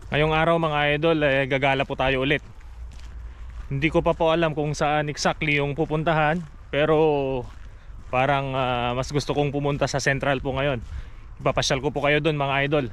Ngayong araw mga idol, gagala po tayo ulit. Hindi ko pa po alam kung saan exactly yung pupuntahan, pero parang mas gusto kong pumunta sa Central po ngayon. Ipapasyal ko po kayo doon mga idol.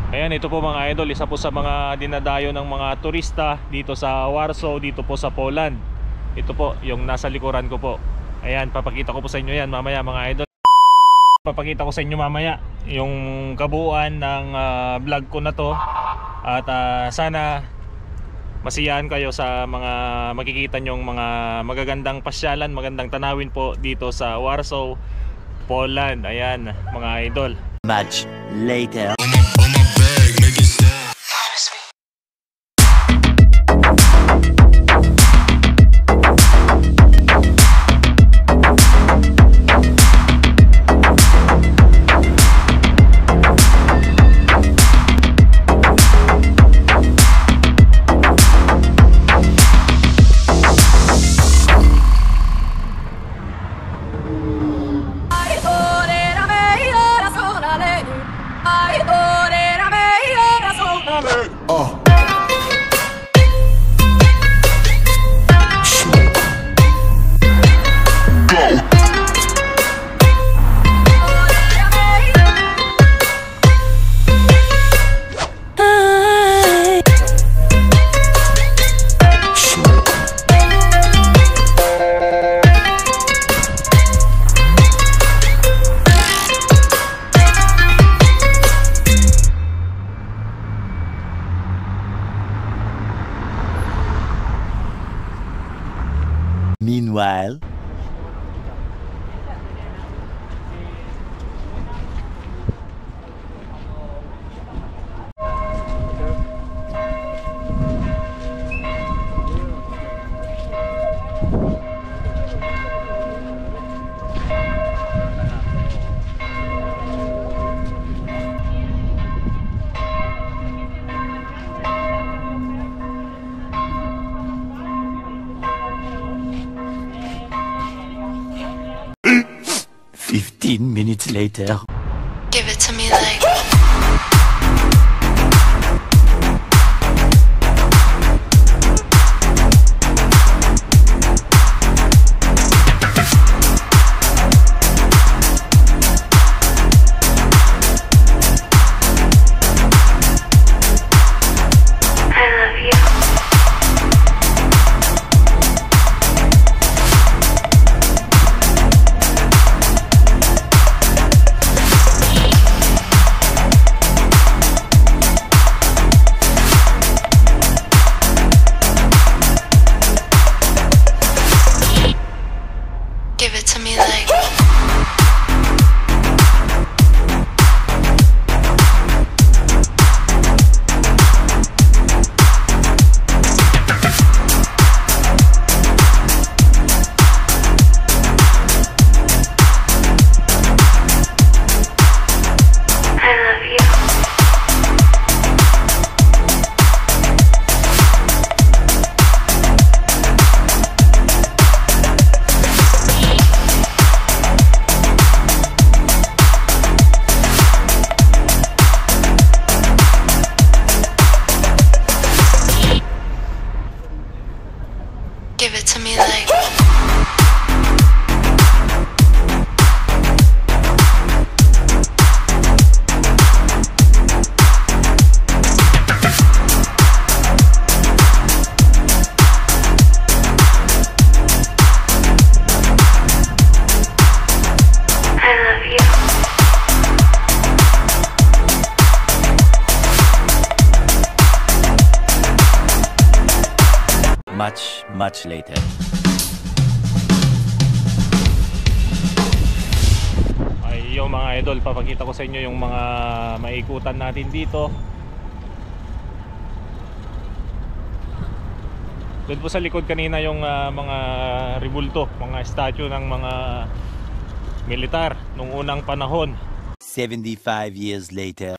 Ayan, ito po mga idol, isa po sa mga dinadayo ng mga turista dito sa Warsaw, dito po sa Poland. Ito po, yung nasa likuran ko po. Ayan, papakita ko po sa inyo yan mamaya mga idol. Papakita ko sa inyo mamaya yung kabuuan ng vlog ko na to. At sana masiyahan kayo sa mga makikita nyong mga magagandang pasyalan, magandang tanawin po dito sa Warsaw, Poland. Ayan mga idol. Much later. Meanwhile, minutes later. Give it to me like give it to me like much later. Ayun mga idol, papakita ko sa inyo yung mga maikutan natin dito. Doon po sa likod kanina yung mga ribulto, mga statue ng mga militar nung unang panahon. 75 years later.